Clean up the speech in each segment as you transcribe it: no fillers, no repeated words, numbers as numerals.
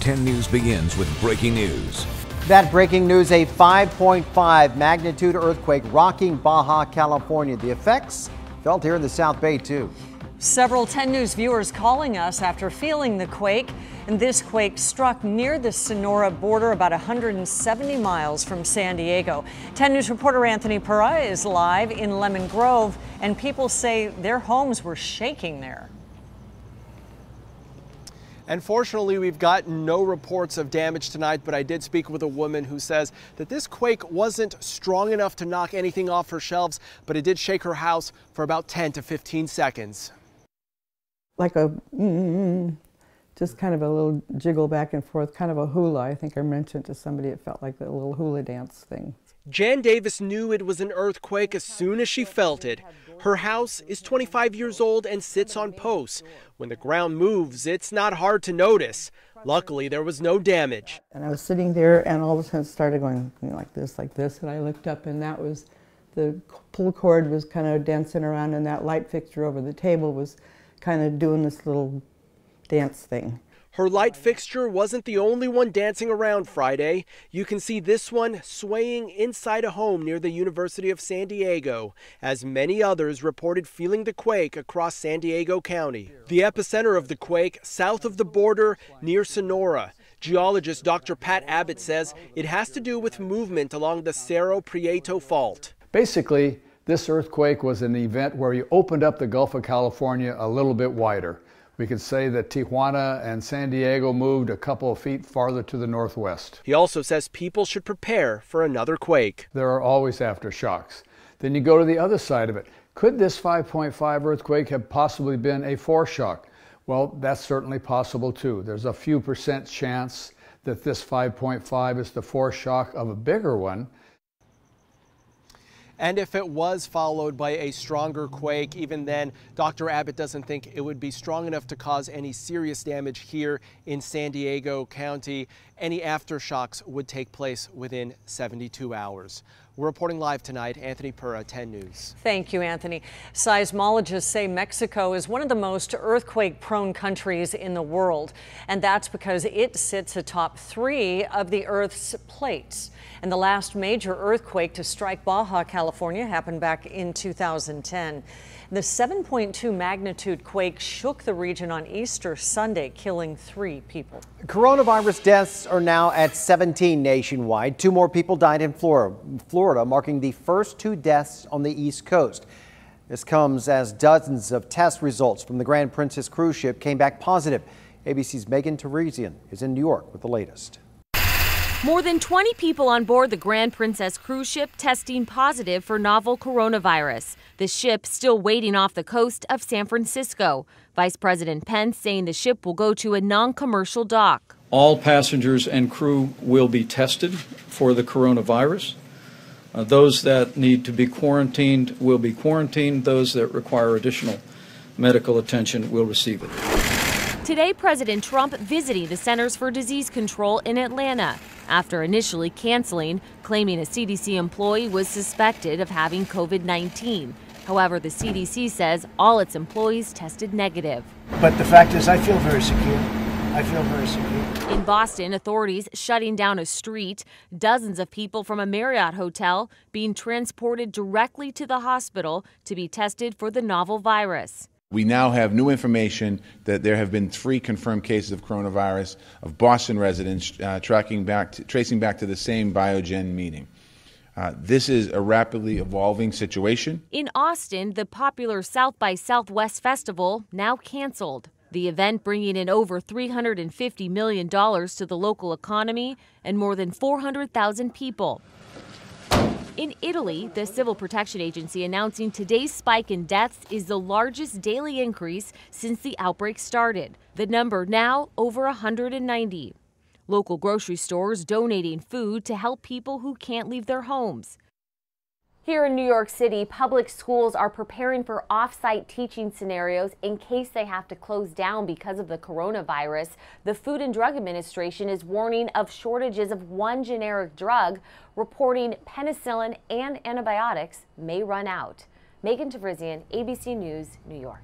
10 News begins with breaking news. That breaking news, a 5.5 magnitude earthquake rocking Baja California. The effects felt here in the South Bay, too. Several 10 News viewers calling us after feeling the quake. And this quake struck near the Sonora border, about 170 miles from San Diego. 10 News reporter Anthony Pura is live in Lemon Grove, and people say their homes were shaking there. And fortunately, we've gotten no reports of damage tonight, but I did speak with a woman who says that this quake wasn't strong enough to knock anything off her shelves, but it did shake her house for about 10 to 15 seconds. Like a just kind of a little jiggle back and forth, kind of a hula. I think I mentioned to somebody it felt like a little hula dance thing. Jan Davis knew it was an earthquake as soon as she felt it. Her house is 25 years old and sits on posts. When the ground moves, it's not hard to notice. Luckily, there was no damage. And I was sitting there and all of a sudden it started going like this, and I looked up and that was, the pull cord was kind of dancing around and that light fixture over the table was kind of doing this little dance thing. Her light fixture wasn't the only one dancing around Friday. You can see this one swaying inside a home near the University of San Diego, as many others reported feeling the quake across San Diego County. The epicenter of the quake, south of the border near Sonora. Geologist Dr. Pat Abbott says it has to do with movement along the Cerro Prieto Fault. Basically, this earthquake was an event where you opened up the Gulf of California a little bit wider. We could say that Tijuana and San Diego moved a couple of feet farther to the northwest. He also says people should prepare for another quake. There are always aftershocks. Then you go to the other side of it. Could this 5.5 earthquake have possibly been a foreshock? Well, that's certainly possible too. There's a few % chance that this 5.5 is the foreshock of a bigger one. And if it was followed by a stronger quake, even then, Dr. Abbott doesn't think it would be strong enough to cause any serious damage here in San Diego County. Any aftershocks would take place within 72 hours. We're reporting live tonight. Anthony Pura, 10 News. Thank you, Anthony. Seismologists say Mexico is one of the most earthquake-prone countries in the world, and that's because it sits atop 3 of the Earth's plates. And the last major earthquake to strike Baja California happened back in 2010. The 7.2 magnitude quake shook the region on Easter Sunday, killing 3 people. Coronavirus deaths are now at 17 nationwide. 2 more people died in Florida, marking the first 2 deaths on the East Coast. This comes as dozens of test results from the Grand Princess cruise ship came back positive. ABC's Megan Teresian is in New York with the latest. More than 20 people on board the Grand Princess cruise ship testing positive for novel coronavirus. The ship still waiting off the coast of San Francisco. Vice President Pence saying the ship will go to a non-commercial dock. All passengers and crew will be tested for the coronavirus. Those that need to be quarantined will be quarantined. Those that require additional medical attention will receive it. Today, President Trump visiting the Centers for Disease Control in Atlanta after initially canceling, claiming a CDC employee was suspected of having COVID-19. However, the CDC says all its employees tested negative. But the fact is, I feel very secure. I feel very secure. In Boston, authorities shutting down a street. Dozens of people from a Marriott hotel being transported directly to the hospital to be tested for the novel virus. We now have new information that there have been 3 confirmed cases of coronavirus of Boston residents tracing back to the same Biogen meeting. This is a rapidly evolving situation. In Austin, the popular South by Southwest Festival now canceled. The event bringing in over $350 million to the local economy and more than 400,000 people. In Italy, the Civil Protection Agency announcing today's spike in deaths is the largest daily increase since the outbreak started. The number now over 190. Local grocery stores donating food to help people who can't leave their homes. Here in New York City, public schools are preparing for off-site teaching scenarios in case they have to close down because of the coronavirus. The Food and Drug Administration is warning of shortages of one generic drug, reporting penicillin and antibiotics may run out. Megan Teresian, ABC News, New York.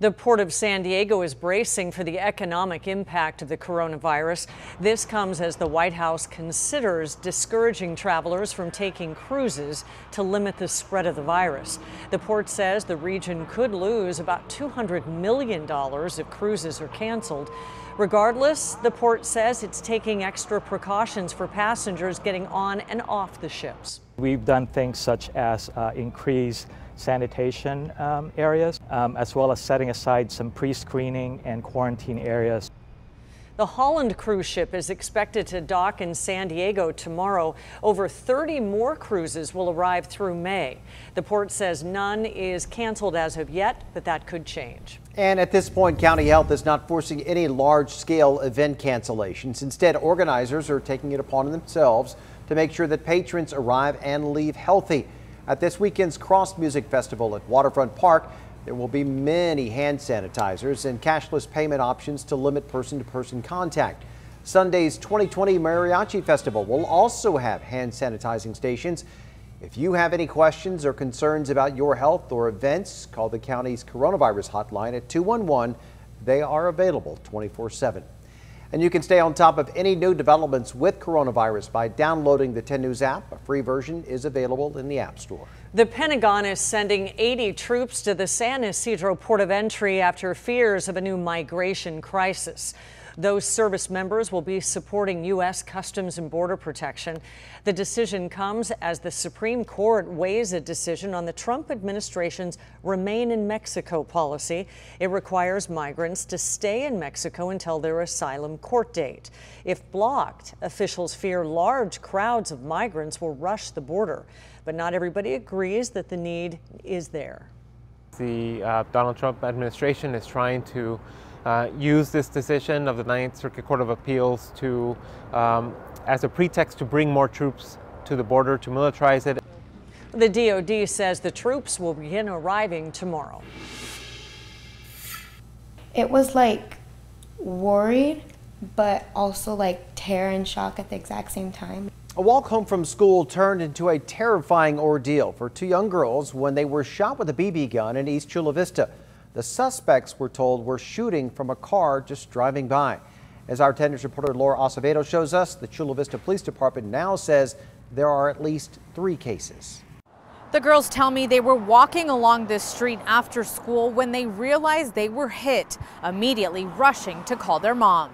The Port of San Diego is bracing for the economic impact of the coronavirus. This comes as the White House considers discouraging travelers from taking cruises to limit the spread of the virus. The port says the region could lose about $200 million if cruises are canceled. Regardless, the port says it's taking extra precautions for passengers getting on and off the ships. We've done things such as increase sanitation areas, as well as setting aside some pre-screening and quarantine areas. The Holland cruise ship is expected to dock in San Diego tomorrow. Over 30 more cruises will arrive through May. The port says none is canceled as of yet, but that could change. And at this point, County Health is not forcing any large-scale event cancellations. Instead, organizers are taking it upon themselves to make sure that patrons arrive and leave healthy. At this weekend's Cross Music Festival at Waterfront Park, there will be many hand sanitizers and cashless payment options to limit person-to-person contact. Sunday's 2020 Mariachi Festival will also have hand sanitizing stations. If you have any questions or concerns about your health or events, call the county's coronavirus hotline at 211. They are available 24/7. And you can stay on top of any new developments with coronavirus by downloading the 10 News app. A free version is available in the App Store. The Pentagon is sending 80 troops to the San Ysidro port of entry after fears of a new migration crisis. Those service members will be supporting U.S. Customs and Border Protection. The decision comes as the Supreme Court weighs a decision on the Trump administration's Remain in Mexico policy. It requires migrants to stay in Mexico until their asylum court date. If blocked, officials fear large crowds of migrants will rush the border. But not everybody agrees that the need is there. The Donald Trump administration is trying to use this decision of the Ninth Circuit Court of Appeals to, as a pretext to bring more troops to the border, to militarize it. The DOD says the troops will begin arriving tomorrow. It was like worried, but also like terror and shock at the exact same time. A walk home from school turned into a terrifying ordeal for two young girls when they were shot with a BB gun in East Chula Vista. The suspects, we're told, were shooting from a car just driving by. As our 10 News reporter Laura Acevedo shows us, the Chula Vista Police Department now says there are at least 3 cases. The girls tell me they were walking along this street after school when they realized they were hit, immediately rushing to call their mom.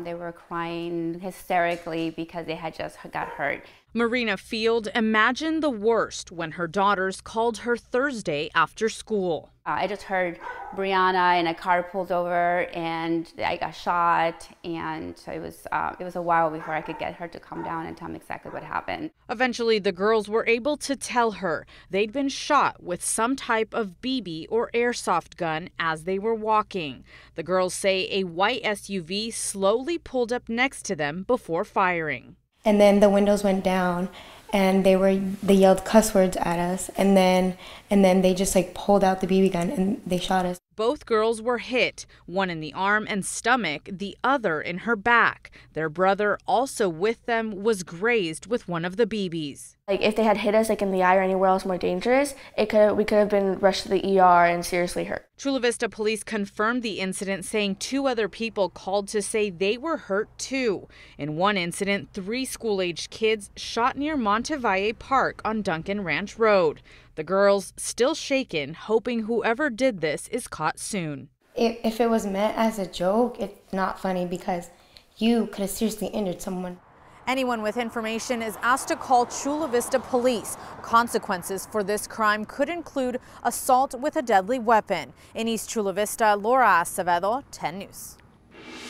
They were crying hysterically because they had just got hurt. Marina Field imagined the worst when her daughters called her Thursday after school. I just heard Brianna and a car pulled over and I got shot, and so it was a while before I could get her to come down and tell me exactly what happened. Eventually, the girls were able to tell her they'd been shot with some type of BB or airsoft gun as they were walking. The girls say a white SUV slowly pulled up next to them before firing. And then the windows went down and they yelled cuss words at us, and then they just like pulled out the BB gun and they shot us. Both girls were hit, one in the arm and stomach, the other in her back. Their brother, also with them, was grazed with one of the BBs. Like if they had hit us like in the eye or anywhere else more dangerous, we could have been rushed to the ER and seriously hurt. Chula Vista police confirmed the incident, saying 2 other people called to say they were hurt too. In one incident, 3 school-aged kids shot near Montevalle Park on Duncan Ranch Road. The girls still shaken, hoping whoever did this is caught soon. If it was meant as a joke, it's not funny because you could have seriously injured someone. Anyone with information is asked to call Chula Vista Police. Consequences for this crime could include assault with a deadly weapon. In East Chula Vista, Laura Acevedo, 10 News.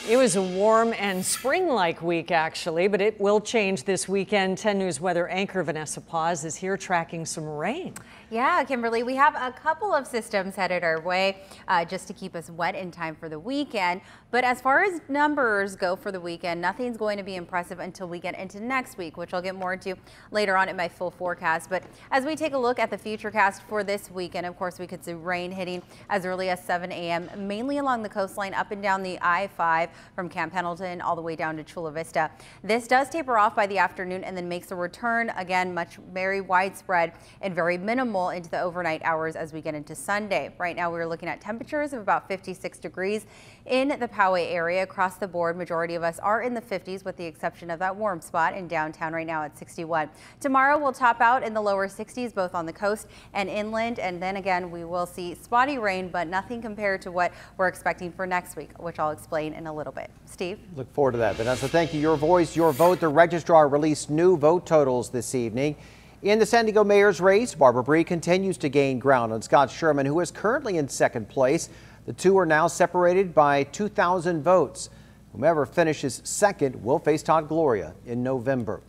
It was a warm and spring-like week, actually, but it will change this weekend. 10 News weather anchor Vanessa Paz is here tracking some rain. Yeah, Kimberly, we have a couple of systems headed our way just to keep us wet in time for the weekend. But as far as numbers go for the weekend, nothing's going to be impressive until we get into next week, which I'll get more into later on in my full forecast. But as we take a look at the futurecast for this weekend, of course, we could see rain hitting as early as 7 a.m., mainly along the coastline up and down the I-5. 65 from Camp Pendleton all the way down to Chula Vista. This does taper off by the afternoon and then makes a return again, very widespread and very minimal into the overnight hours as we get into Sunday. Right now we're looking at temperatures of about 56 degrees in the Poway area. Across the board, majority of us are in the 50s with the exception of that warm spot in downtown right now at 61. Tomorrow we'll top out in the lower 60s both on the coast and inland, and then again we will see spotty rain, but nothing compared to what we're expecting for next week, which I'll explain in a little bit. Steve? Look forward to that. Vanessa, thank you. Your voice, your vote. The registrar released new vote totals this evening. In the San Diego mayor's race, Barbara Bree continues to gain ground on Scott Sherman, who is currently in second place. The two are now separated by 2,000 votes. Whomever finishes second will face Todd Gloria in November.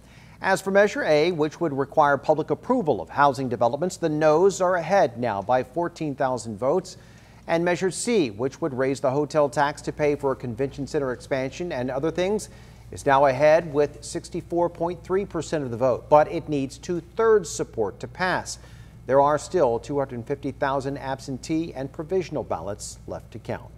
As for Measure A, which would require public approval of housing developments, the noes are ahead now by 14,000 votes. And Measure C, which would raise the hotel tax to pay for a convention center expansion and other things, is now ahead with 64.3% of the vote, but it needs 2/3 support to pass. There are still 250,000 absentee and provisional ballots left to count.